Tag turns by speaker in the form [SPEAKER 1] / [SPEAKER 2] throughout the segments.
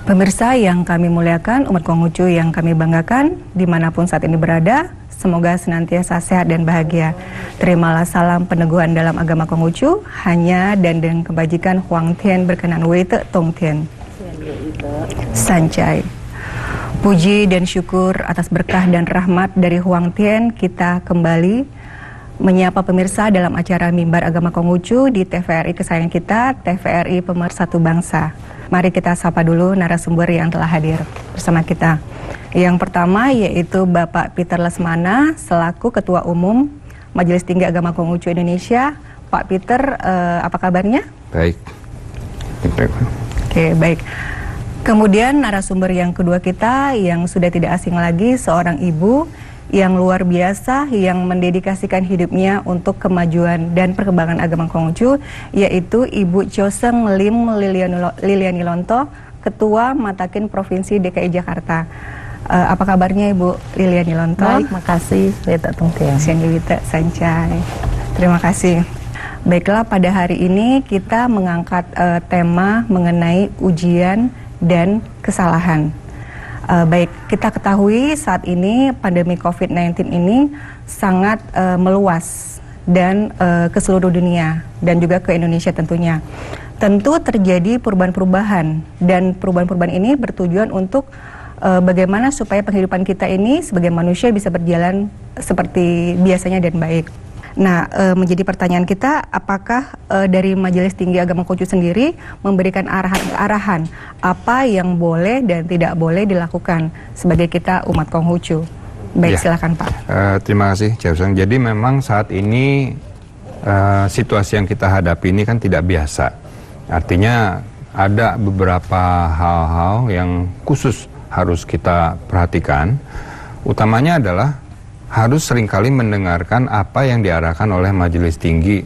[SPEAKER 1] Pemirsa yang kami muliakan, umat Konghucu yang kami banggakan, dimanapun saat ini berada, semoga senantiasa sehat dan bahagia. Terimalah salam peneguhan dalam agama Konghucu, hanya dan dengan kebajikan Huang Tian berkenan Weite Tong Tian. Sancai. Puji dan syukur atas berkah dan rahmat dari Huang Tian, kita kembali menyapa pemirsa dalam acara Mimbar Agama Konghucu di TVRI kesayangan kita, TVRI Pemersatu Bangsa. Mari kita sapa dulu narasumber yang telah hadir bersama kita. Yang pertama yaitu Bapak Peter Lesmana selaku Ketua Umum Majelis Tinggi Agama Konghucu Indonesia. Pak Peter, apa kabarnya?
[SPEAKER 2] Baik.
[SPEAKER 1] Oke, baik. Kemudian narasumber yang kedua kita yang sudah tidak asing lagi, seorang ibu yang luar biasa yang mendedikasikan hidupnya untuk kemajuan dan perkembangan agama Konghucu, yaitu Ibu Choseng Lim Liliani Lonto, Ketua Matakin Provinsi DKI Jakarta. Apa kabarnya Ibu Liliani Lonto?
[SPEAKER 3] Baik, makasih. Weta Tungtian.
[SPEAKER 1] Sianggewita Sancai. Terima kasih. Baiklah, pada hari ini kita mengangkat tema mengenai ujian dan kesalahan. Baik, kita ketahui saat ini pandemi COVID-19 ini sangat meluas dan ke seluruh dunia dan juga ke Indonesia tentunya. Tentu terjadi perubahan-perubahan dan perubahan-perubahan ini bertujuan untuk bagaimana supaya penghidupan kita ini sebagai manusia bisa berjalan seperti biasanya dan baik. Nah, menjadi pertanyaan kita, apakah dari Majelis Tinggi Agama Konghucu sendiri memberikan arahan apa yang boleh dan tidak boleh dilakukan sebagai kita umat Konghucu? Baik, ya. Silakan Pak.
[SPEAKER 2] Terima kasih, Choseng. Jadi memang saat ini situasi yang kita hadapi ini kan tidak biasa. Artinya ada beberapa hal-hal yang khusus harus kita perhatikan. Utamanya adalah harus seringkali mendengarkan apa yang diarahkan oleh Majelis Tinggi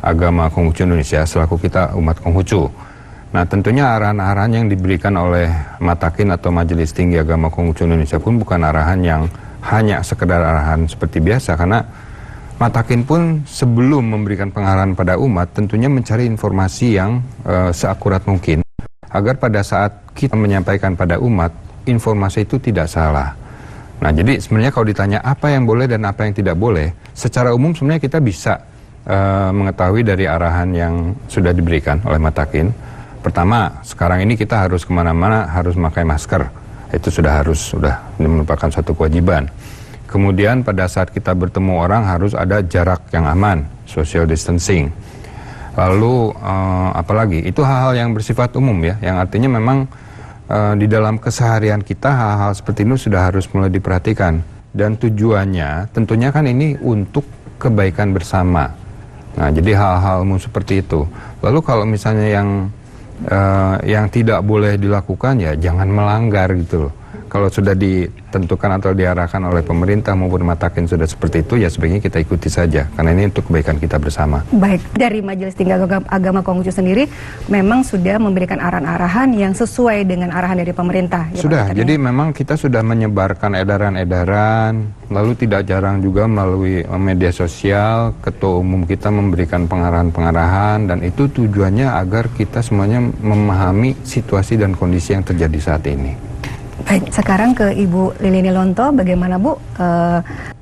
[SPEAKER 2] Agama Konghucu Indonesia selaku kita umat Konghucu. Nah, tentunya arahan-arahan yang diberikan oleh Matakin atau Majelis Tinggi Agama Konghucu Indonesia pun bukan arahan yang hanya sekedar arahan seperti biasa, karena Matakin pun sebelum memberikan pengarahan pada umat tentunya mencari informasi yang seakurat mungkin agar pada saat kita menyampaikan pada umat informasi itu tidak salah. Nah, jadi sebenarnya kalau ditanya apa yang boleh dan apa yang tidak boleh, secara umum sebenarnya kita bisa mengetahui dari arahan yang sudah diberikan oleh Matakin. Pertama, sekarang ini kita harus kemana-mana harus memakai masker. Itu sudah merupakan suatu kewajiban. Kemudian pada saat kita bertemu orang harus ada jarak yang aman, social distancing. Lalu apalagi, itu hal-hal yang bersifat umum ya, yang artinya memang di dalam keseharian kita hal-hal seperti ini sudah harus mulai diperhatikan, dan tujuannya tentunya kan ini untuk kebaikan bersama. Nah, jadi hal-hal umum seperti itu. Lalu kalau misalnya yang tidak boleh dilakukan ya jangan melanggar gitu loh. Kalau sudah ditentukan atau diarahkan oleh pemerintah maupun Matakin sudah seperti itu, ya sebaiknya kita ikuti saja, karena ini untuk kebaikan kita bersama.
[SPEAKER 1] Baik, dari Majelis Tinggi Agama Konghucu sendiri memang sudah memberikan arahan-arahan yang sesuai dengan arahan dari pemerintah. Ya,
[SPEAKER 2] sudah, jadi memang kita sudah menyebarkan edaran-edaran, lalu tidak jarang juga melalui media sosial, Ketua Umum kita memberikan pengarahan-pengarahan, dan itu tujuannya agar kita semuanya memahami situasi dan kondisi yang terjadi saat ini.
[SPEAKER 1] Baik, sekarang ke Ibu Liliani Lonto, bagaimana Bu?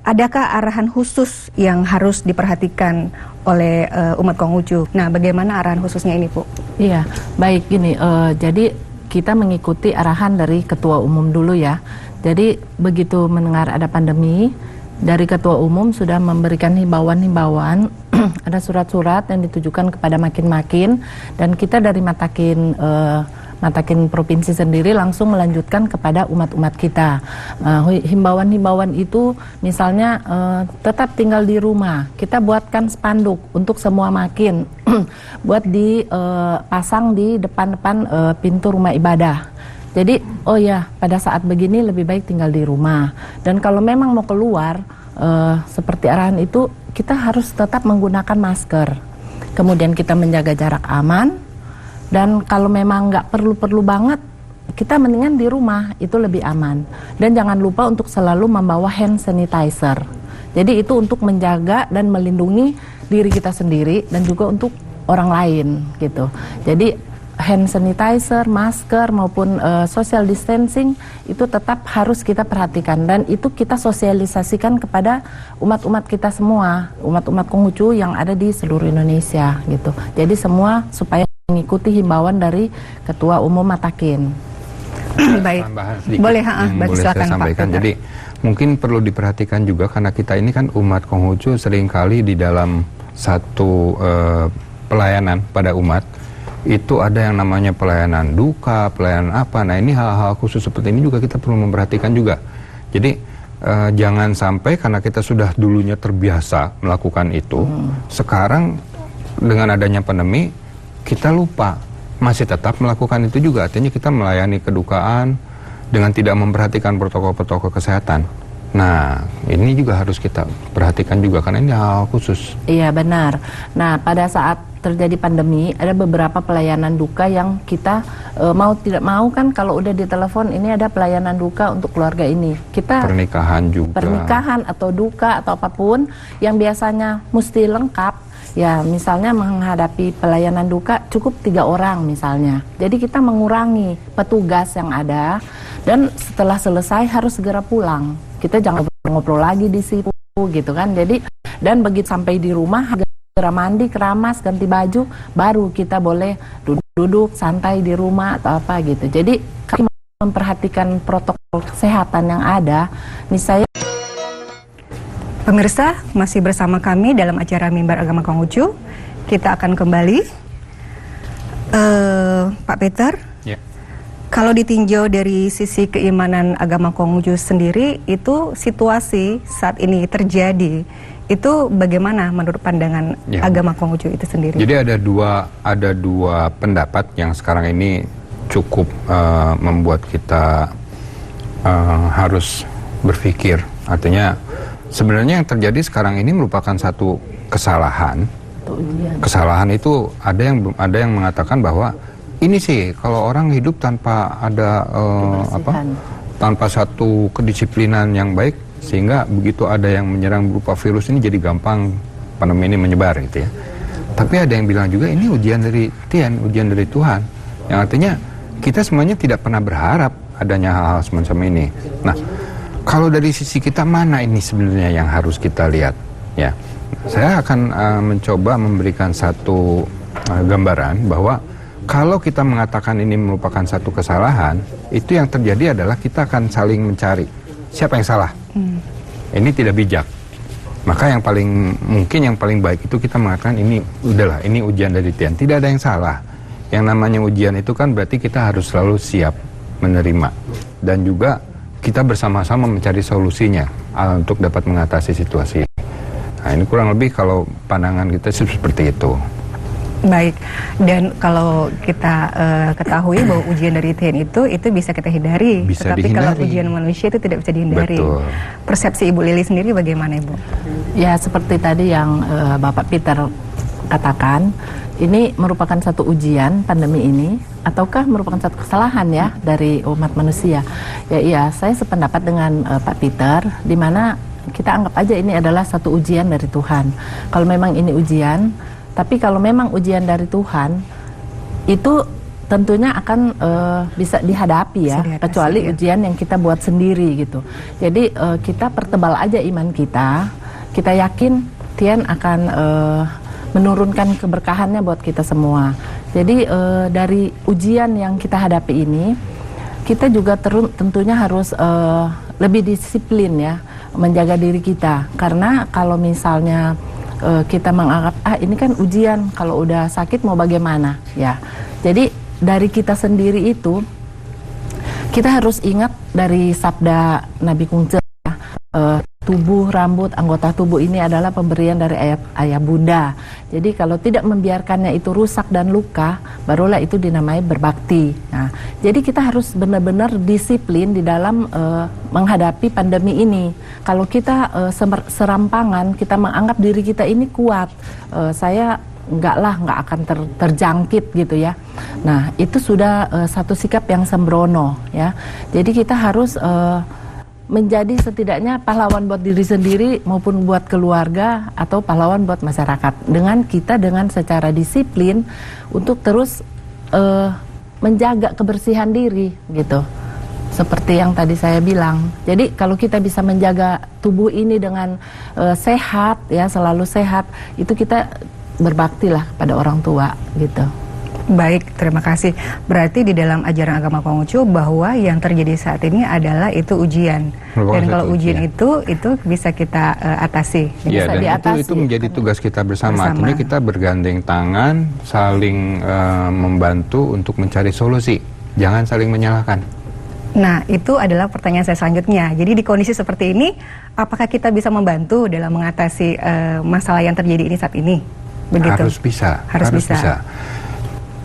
[SPEAKER 1] Adakah arahan khusus yang harus diperhatikan oleh umat Konghucu? Nah, bagaimana arahan khususnya ini, Bu?
[SPEAKER 3] Iya, baik gini, jadi kita mengikuti arahan dari Ketua Umum dulu ya. Jadi begitu mendengar ada pandemi, dari Ketua Umum sudah memberikan himbauan-himbauan, ada surat-surat yang ditujukan kepada makin-makin, dan kita dari Matakin Provinsi sendiri langsung melanjutkan kepada umat-umat kita. Himbauan-himbauan itu misalnya tetap tinggal di rumah. Kita buatkan spanduk untuk semua makin, buat dipasang di depan-depan pintu rumah ibadah. Jadi, oh ya, pada saat begini lebih baik tinggal di rumah. Dan kalau memang mau keluar, seperti arahan itu, kita harus tetap menggunakan masker. Kemudian kita menjaga jarak aman. Dan kalau memang nggak perlu-perlu banget, kita mendingan di rumah, itu lebih aman. Dan jangan lupa untuk selalu membawa hand sanitizer. Jadi itu untuk menjaga dan melindungi diri kita sendiri dan juga untuk orang lain gitu. Jadi hand sanitizer, masker maupun social distancing itu tetap harus kita perhatikan, dan itu kita sosialisasikan kepada umat-umat kita semua, umat-umat Konghucu yang ada di seluruh Indonesia gitu. Jadi semua supaya mengikuti himbauan dari Ketua Umum Matakin.
[SPEAKER 1] Baik, boleh,
[SPEAKER 2] boleh saya sampaikan. Jadi mungkin perlu diperhatikan juga karena kita ini kan umat Konghucu seringkali di dalam satu pelayanan pada umat itu ada yang namanya pelayanan duka, pelayanan apa. Nah ini hal-hal khusus seperti ini juga kita perlu memperhatikan juga. Jadi jangan sampai karena kita sudah dulunya terbiasa melakukan itu, sekarang dengan adanya pandemi kita lupa masih tetap melakukan itu juga. Artinya kita melayani kedukaan dengan tidak memperhatikan protokol-protokol kesehatan. Nah, ini juga harus kita perhatikan juga karena ini hal khusus.
[SPEAKER 3] Iya, benar. Nah, pada saat terjadi pandemi, ada beberapa pelayanan duka yang kita mau tidak mau kan kalau udah ditelepon ini ada pelayanan duka untuk keluarga ini. Kita
[SPEAKER 2] pernikahan juga.
[SPEAKER 3] Pernikahan atau duka atau apapun yang biasanya mesti lengkap. Ya, misalnya menghadapi pelayanan duka cukup 3 orang misalnya. Jadi kita mengurangi petugas yang ada dan setelah selesai harus segera pulang. Kita jangan ngobrol lagi di situ gitu kan. Jadi dan begitu sampai di rumah segera mandi, keramas, ganti baju, baru kita boleh duduk santai di rumah atau apa gitu. Jadi kami memperhatikan protokol kesehatan yang ada. Misalnya
[SPEAKER 1] pemirsa, masih bersama kami dalam acara Mimbar Agama Konghucu. Kita akan kembali. Pak Peter, kalau ditinjau dari sisi keimanan agama Konghucu sendiri, itu situasi saat ini terjadi, itu bagaimana menurut pandangan agama Konghucu itu sendiri?
[SPEAKER 2] Jadi ada dua pendapat yang sekarang ini cukup membuat kita harus berpikir. Artinya sebenarnya yang terjadi sekarang ini merupakan satu kesalahan. Kesalahan itu ada yang mengatakan bahwa ini sih kalau orang hidup tanpa ada tanpa satu kedisiplinan yang baik, sehingga begitu ada yang menyerang berupa virus ini jadi gampang pandemi ini menyebar gitu ya. Tapi ada yang bilang juga ini ujian dari Tuhan, yang artinya kita semuanya tidak pernah berharap adanya hal-hal semacam ini. Nah, kalau dari sisi kita mana ini sebenarnya yang harus kita lihat ya. Saya akan mencoba memberikan satu gambaran bahwa kalau kita mengatakan ini merupakan satu kesalahan, itu yang terjadi adalah kita akan saling mencari siapa yang salah. Ini tidak bijak. Maka yang paling baik itu kita mengatakan ini udahlah, ini ujian dari Tuhan. Tidak ada yang salah. Yang namanya ujian itu kan berarti kita harus selalu siap menerima dan juga kita bersama-sama mencari solusinya untuk dapat mengatasi situasi. Nah, ini kurang lebih kalau pandangan kita seperti itu.
[SPEAKER 1] Baik, dan kalau kita ketahui bahwa ujian dari Tuhan itu bisa kita hindari, tetapi kalau ujian manusia itu tidak bisa dihindari.
[SPEAKER 2] Betul.
[SPEAKER 1] Persepsi Ibu Lili sendiri bagaimana, Ibu?
[SPEAKER 3] Ya, seperti tadi yang Bapak Peter katakan, ini merupakan satu ujian pandemi ini, ataukah merupakan satu kesalahan ya dari umat manusia? Ya iya, saya sependapat dengan Pak Peter, di mana kita anggap aja ini adalah satu ujian dari Tuhan. Kalau memang ini ujian, tapi kalau memang ujian dari Tuhan, itu tentunya akan bisa dihadapi ya, kecuali ujian yang kita buat sendiri gitu. Jadi kita pertebal aja iman kita yakin Tuhan akan menurunkan keberkahannya buat kita semua. Jadi dari ujian yang kita hadapi ini, kita juga tentunya harus lebih disiplin ya, menjaga diri kita. Karena kalau misalnya kita menganggap ini kan ujian, kalau udah sakit mau bagaimana ya. Jadi dari kita sendiri itu kita harus ingat dari sabda Nabi Kungce, tubuh, rambut, anggota tubuh ini adalah pemberian dari ayah bunda. Jadi kalau tidak membiarkannya itu rusak dan luka, barulah itu dinamai berbakti. Nah, jadi kita harus benar-benar disiplin di dalam menghadapi pandemi ini. Kalau kita serampangan, kita menganggap diri kita ini kuat, saya nggak akan terjangkit gitu ya. Nah, itu sudah satu sikap yang sembrono ya. Jadi kita harus menjadi setidaknya pahlawan buat diri sendiri maupun buat keluarga atau pahlawan buat masyarakat. Dengan secara disiplin untuk terus menjaga kebersihan diri gitu. Seperti yang tadi saya bilang. Jadi kalau kita bisa menjaga tubuh ini dengan sehat ya, selalu sehat, itu kita berbaktilah pada orang tua gitu.
[SPEAKER 1] Baik, terima kasih. Berarti di dalam ajaran agama Konghucu bahwa yang terjadi saat ini adalah itu ujian. Dan kalau ujian itu bisa kita atasi.
[SPEAKER 2] Iya, dan diatasi. Itu menjadi tugas kita bersama. Artinya kita bergandeng tangan, saling membantu untuk mencari solusi. Jangan saling menyalahkan.
[SPEAKER 1] Nah, itu adalah pertanyaan saya selanjutnya. Jadi di kondisi seperti ini, apakah kita bisa membantu dalam mengatasi masalah yang terjadi ini saat ini? Begitu?
[SPEAKER 2] Harus bisa. Harus bisa.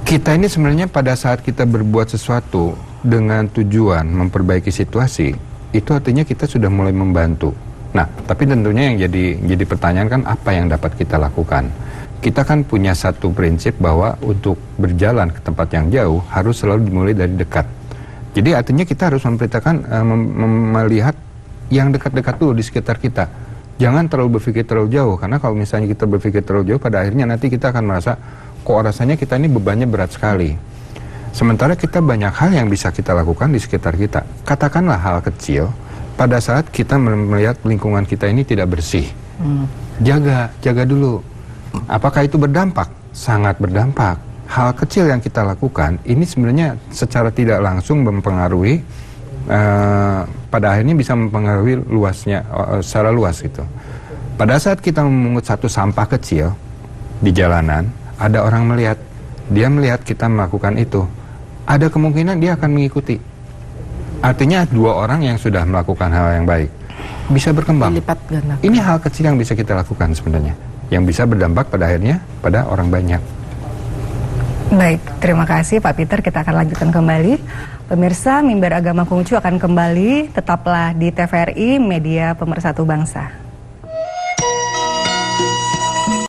[SPEAKER 2] Kita ini sebenarnya pada saat kita berbuat sesuatu dengan tujuan memperbaiki situasi, itu artinya kita sudah mulai membantu. Nah, tapi tentunya yang jadi pertanyaan kan apa yang dapat kita lakukan? Kita kan punya satu prinsip bahwa untuk berjalan ke tempat yang jauh harus selalu dimulai dari dekat. Jadi artinya kita harus melihat yang dekat-dekat dulu di sekitar kita. Jangan terlalu berpikir terlalu jauh, karena kalau misalnya kita berpikir terlalu jauh, pada akhirnya nanti kita akan merasa kok rasanya kita ini bebannya berat sekali. Sementara kita banyak hal yang bisa kita lakukan di sekitar kita. Katakanlah hal kecil, pada saat kita melihat lingkungan kita ini tidak bersih. Jaga dulu. Apakah itu berdampak? Sangat berdampak. Hal kecil yang kita lakukan, ini sebenarnya secara tidak langsung mempengaruhi, pada akhirnya bisa mempengaruhi luasnya, secara luas gitu. Pada saat kita memungut satu sampah kecil di jalanan, ada orang melihat, dia melihat kita melakukan itu, ada kemungkinan dia akan mengikuti. Artinya 2 orang yang sudah melakukan hal yang baik bisa berkembang. Ini hal kecil yang bisa kita lakukan sebenarnya, yang bisa berdampak pada akhirnya pada orang banyak.
[SPEAKER 1] Baik, terima kasih Pak Peter. Kita akan lanjutkan kembali. Pemirsa, Mimbar Agama Konghucu akan kembali. Tetaplah di TVRI, Media Pemersatu Bangsa.